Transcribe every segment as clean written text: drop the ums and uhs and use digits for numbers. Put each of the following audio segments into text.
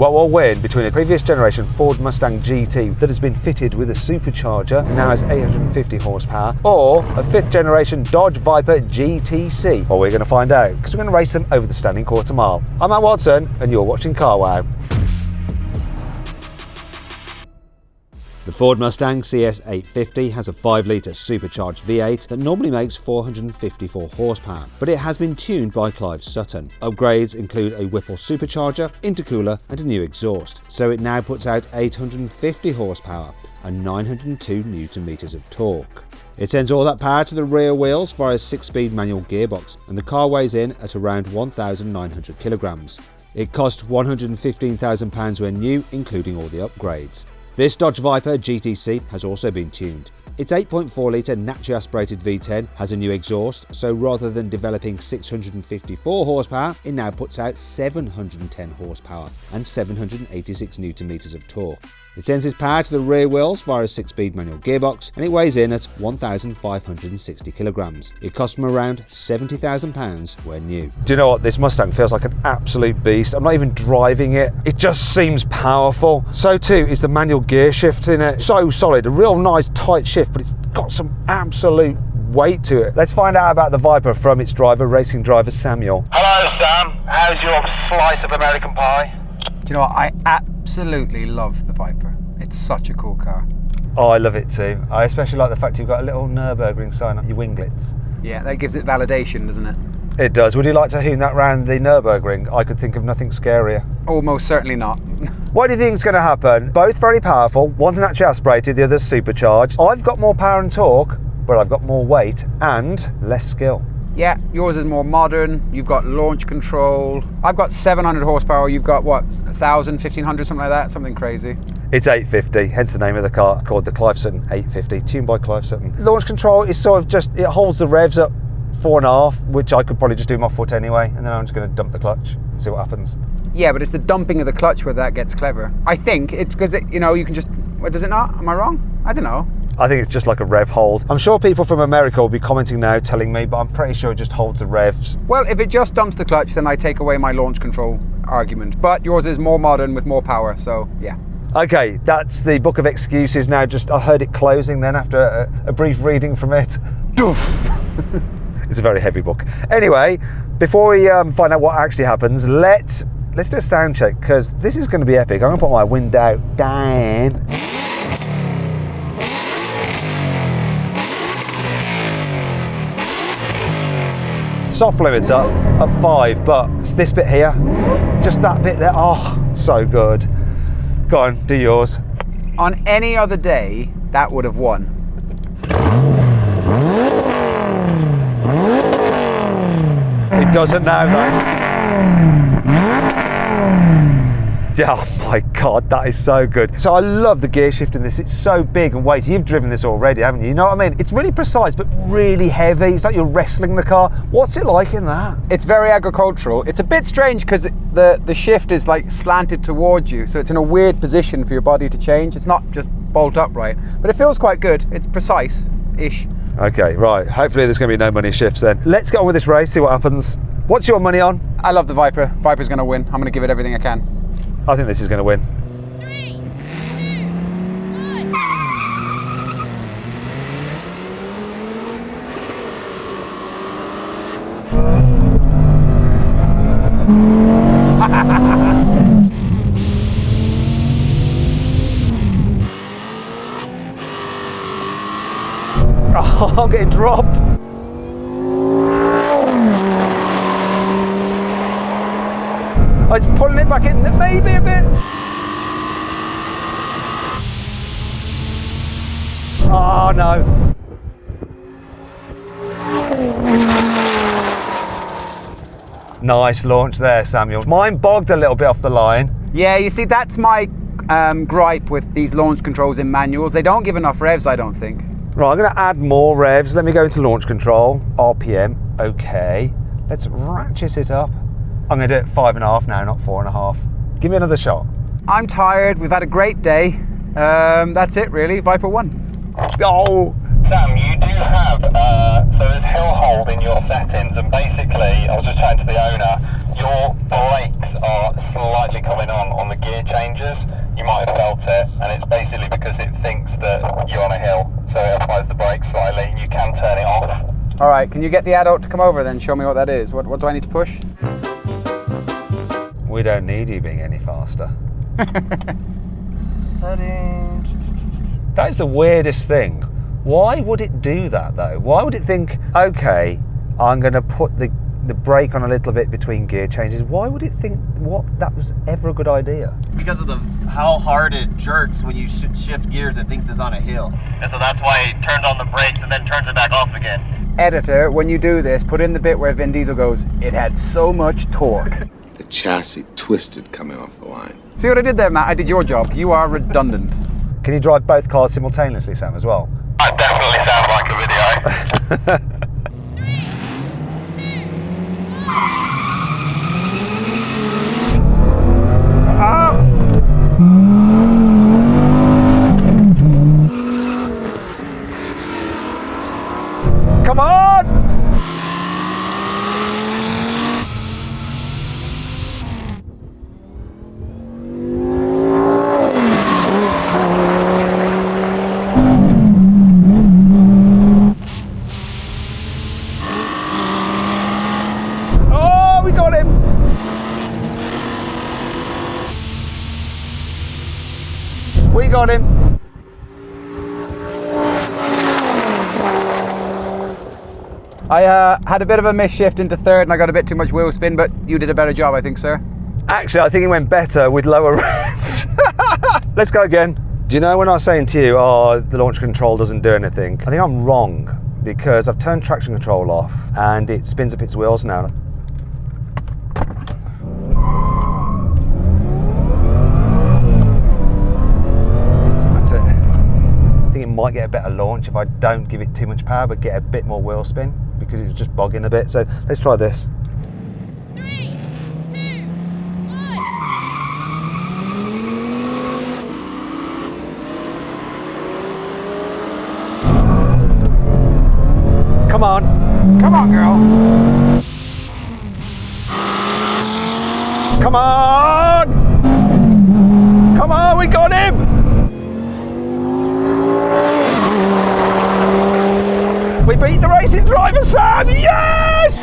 What will win between a previous generation Ford Mustang GT that has been fitted with a supercharger and now has 850 horsepower, or a 5th generation Dodge Viper GTC? Well, we're going to find out because we're going to race them over the standing quarter mile. I'm Matt Watson and you're watching Carwow. The Ford Mustang CS 850 has a 5-litre supercharged V8 that normally makes 454 horsepower, but it has been tuned by Clive Sutton. Upgrades include a Whipple supercharger, intercooler and a new exhaust, so it now puts out 850 horsepower and 902 Nm of torque. It sends all that power to the rear wheels via a 6-speed manual gearbox, and the car weighs in at around 1,900 kilograms. It cost £115,000 when new, including all the upgrades. This Dodge Viper GTC has also been tuned. Its 8.4-litre naturally aspirated V10 has a new exhaust, so rather than developing 654 horsepower, it now puts out 710 horsepower and 786 Nm of torque. It sends its power to the rear wheels via a 6-speed manual gearbox, and it weighs in at 1,560 kilograms. It cost them around £70,000 when new. Do you know what? This Mustang feels like an absolute beast. I'm not even driving it. It just seems powerful. So too is the manual gear shift in it. So solid, a real nice tight shift, but it's got some absolute weight to it. Let's find out about the Viper from its driver, racing driver Samuel. Hello Sam, how's your slice of American pie? Do you know what? I absolutely love the Viper. It's such a cool car. Oh, I love it too. I especially like the fact you've got a little Nürburgring sign on your winglets. Yeah, that gives it validation, doesn't it? It does. Would you like to hoon that round the Nürburgring? I could think of nothing scarier. Almost certainly not. What do you think is going to happen? Both very powerful. One's naturally aspirated, the other's supercharged. I've got more power and torque, but I've got more weight and less skill. Yeah, yours is more modern. You've got launch control. I've got 700 horsepower. You've got what, 1,000, 1,500, something like that? Something crazy. It's 850, hence the name of the car, called the Clive Sutton 850, tuned by Clive Sutton. Launch control is sort of just, it holds the revs up 4.5, which I could probably just do my foot anyway, and then I'm just going to dump the clutch and see what happens. Yeah, but it's the dumping of the clutch where that gets clever. I think it's because, you know, you can just, well, does it not? Am I wrong? I don't know. I think it's just like a rev hold. I'm sure people from America will be commenting now telling me, but I'm pretty sure it just holds the revs. Well, if it just dumps the clutch, then I take away my launch control argument. But yours is more modern with more power, so yeah. Okay, that's the book of excuses now. Just I heard it closing then after a brief reading from it. It's a very heavy book. Anyway, before we find out what actually happens, let's do a sound check, because this is going to be epic. I'm going to put my window down. Soft limits up 5, but it's this bit here, just that bit there, oh, so good. Go on, do yours. On any other day, that would have won. It doesn't now though. Yeah, oh my God, that is so good. So I love the gear shift in this. It's so big and weighty. You've driven this already, haven't you? You know what I mean? It's really precise, but really heavy. It's like you're wrestling the car. What's it like in that? It's very agricultural. It's a bit strange because the shift is like slanted towards you, so it's in a weird position for your body to change. It's not just bolt upright, but it feels quite good. It's precise-ish. Okay, right. Hopefully there's going to be no money shifts then. Let's get on with this race, see what happens. What's your money on? I love the Viper. Viper's going to win. I'm going to give it everything I can. I think this is going to win. 3, 2, 1. Oh, I'm getting dropped. I was pulling it back in maybe a bit. Oh no. Nice launch there, Samuel. Mine bogged a little bit off the line. Yeah, you see, that's my gripe with these launch controls in manuals. They don't give enough revs, I don't think. Right, I'm going to add more revs. Let me go into launch control. RPM. Okay. Let's ratchet it up. I'm going to do it 5.5 now, not 4.5. Give me another shot. I'm tired. We've had a great day. That's it, really. Viper won. Oh! Sam, you do have, so there's hill hold in your settings, and basically, I was just chatting to the owner, your brakes are slightly coming on the gear changes. You might have felt it, and it's basically because it thinks that you're on a hill, so it applies the brakes slightly. You can turn it off. All right, can you get the adult to come over then? Show me what that is. What do I need to push? We don't need you being any faster. Settings. That is the weirdest thing. Why would it do that though? Why would it think, okay, I'm going to put the brake on a little bit between gear changes? Why would it think that was ever a good idea? Because of how hard it jerks when you shift gears, it thinks it's on a hill. And so that's why it turns on the brakes and then turns it back off again. Editor, when you do this, put in the bit where Vin Diesel goes, it had so much torque. The chassis twisted coming off the line. See what I did there, Matt? I did your job. You are redundant. Can you drive both cars simultaneously, Sam, as well? That definitely sounds like a video. 3, 2, 1. Come on! Oh, we got him! We got him! I had a bit of a misshift into third and I got a bit too much wheel spin, but you did a better job, I think, sir. Actually, I think it went better with lower revs. Let's go again. Do you know when I was saying to you, oh, the launch control doesn't do anything? I think I'm wrong, because I've turned traction control off and it spins up its wheels now. That's it. I think it might get a better launch if I don't give it too much power, but get a bit more wheel spin, because it was just bogging a bit. So let's try this. 3, 2, 1. Come on. Come on, girl. Come on! Come on, we got him! We beat the racing driver, Sam! Yes!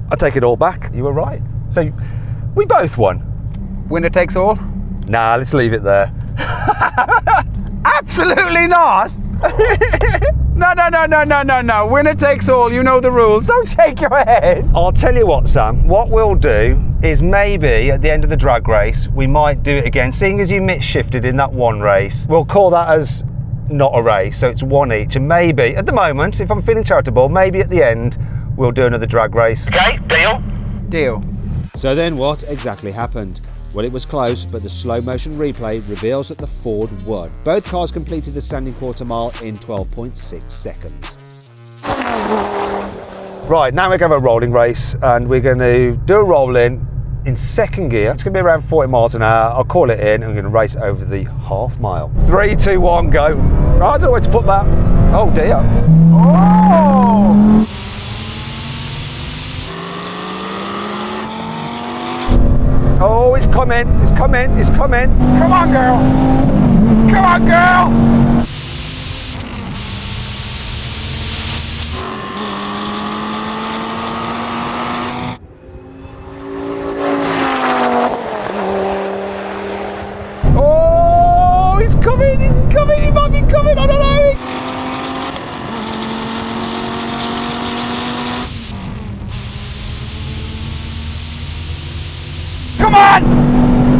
I take it all back. You were right. So we both won. Winner takes all? Nah, let's leave it there. Absolutely not. No. Winner takes all. You know the rules. Don't shake your head. I'll tell you what, Sam. What we'll do is maybe at the end of the drag race, we might do it again. Seeing as you shifted in that one race, we'll call that as not a race. So it's one each. And maybe at the moment, if I'm feeling charitable, maybe at the end, we'll do another drag race. Okay, deal? Deal. So then what exactly happened? Well, it was close, but the slow motion replay reveals that the Ford won. Both cars completed the standing quarter mile in 12.6 seconds. Right, now we're going to have a rolling race, and we're going to do a roll in second gear. It's going to be around 40 miles an hour. I'll call it in, and we're going to race over the half mile. 3, 2, 1, go. I don't know where to put that. Oh dear. Oh! Oh, it's coming, it's coming, it's coming. Come on, girl. Come on, girl. Oh, he's coming, he might be coming, I don't know. Come on!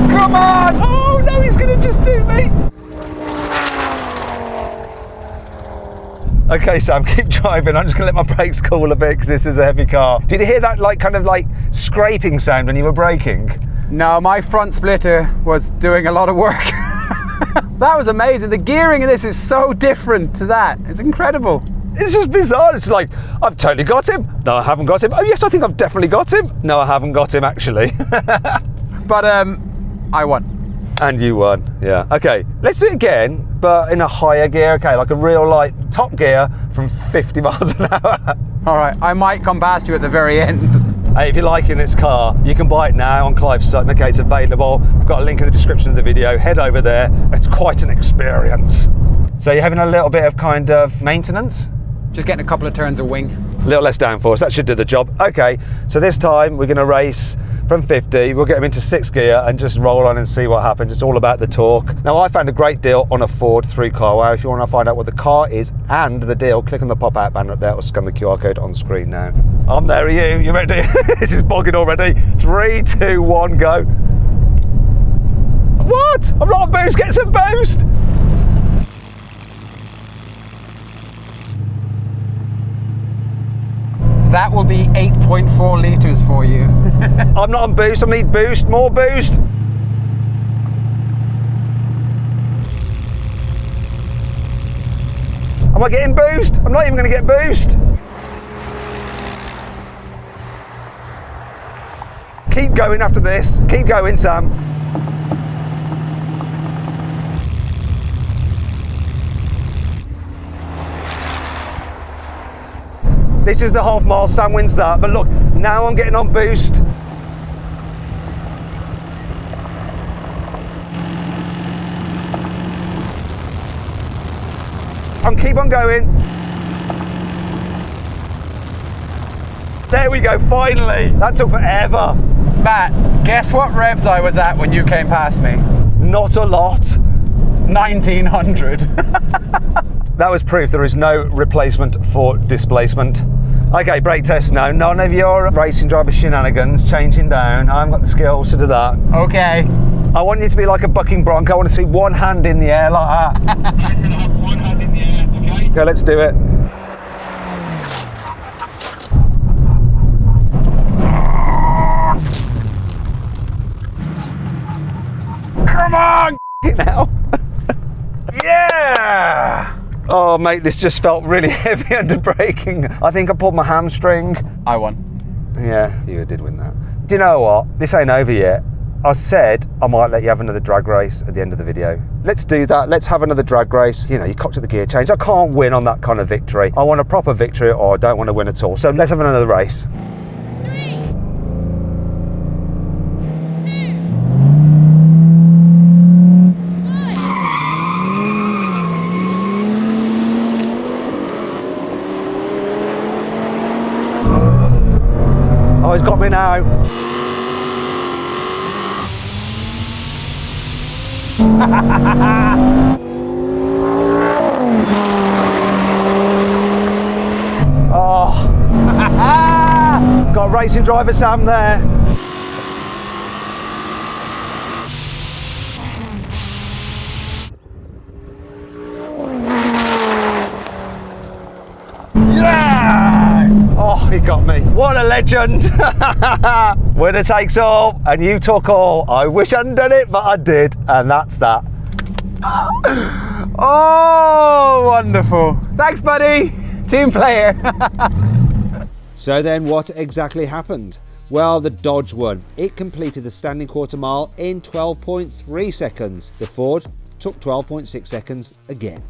Come on! Oh no, he's gonna just do me. Okay, Sam, keep driving. I'm just gonna let my brakes cool a bit because this is a heavy car. Did you hear that kind of scraping sound when you were braking? No, my front splitter was doing a lot of work. That was amazing. The gearing of this is so different to that. It's incredible. It's just bizarre. It's like, I've totally got him. No, I haven't got him. Oh yes, I think I've definitely got him. No, I haven't got him actually. But I won. And you won, yeah. Okay, let's do it again, but in a higher gear, okay, like a real light top gear from 50 miles an hour. All right, I might come past you at the very end. Hey, if you're liking this car, you can buy it now on Clive Sutton. Okay, it's available. I've got a link in the description of the video. Head over there. It's quite an experience. So you're having a little bit of kind of maintenance? Just getting a couple of turns of wing. A little less downforce, that should do the job. Okay, so this time we're going to race from 50, we'll get them into 6th gear and just roll on and see what happens. It's all about the torque. Now I found a great deal on a Ford through carwow. If you want to find out what the car is and the deal, click on the pop-out banner up there or scan the QR code on screen now. I'm there, are you? You ready? This is bogging already. 3, 2, 1, go. What? I'm not on boost, get some boost. That will be 8.4 litres for you. I'm not on boost, I need boost, more boost. Am I getting boost? I'm not even going to get boost. Keep going after this. Keep going, Sam. This is the half mile, Sam wins that, but look, now I'm getting on boost. And keep on going. There we go, finally. That took forever. Matt, guess what revs I was at when you came past me? Not a lot. 1900. That was proof there is no replacement for displacement. Okay, brake test now. None of your racing driver shenanigans, changing down. I haven't got the skills to do that. Okay. I want you to be like a bucking bronc. I want to see one hand in the air like that. One hand in the air, okay? Okay, let's do it. Come on! Now. Yeah! Oh, mate, this just felt really heavy under braking. I think I pulled my hamstring. I won. Yeah, you did win that. Do you know what? This ain't over yet. I said I might let you have another drag race at the end of the video. Let's do that. Let's have another drag race. You know, you cocked at the gear change. I can't win on that kind of victory. I want a proper victory or I don't want to win at all. So let's have another race. 3, 2, 1. Oh, he's got me now. Oh. Got racing driver Sam there. Oh, he got me. What a legend. Winner takes all, and you took all. I wish I hadn't done it, but I did, and that's that. Oh, wonderful. Thanks, buddy. Team player. So then what exactly happened? Well, the Dodge won. It completed the standing quarter mile in 12.3 seconds. The Ford took 12.6 seconds again.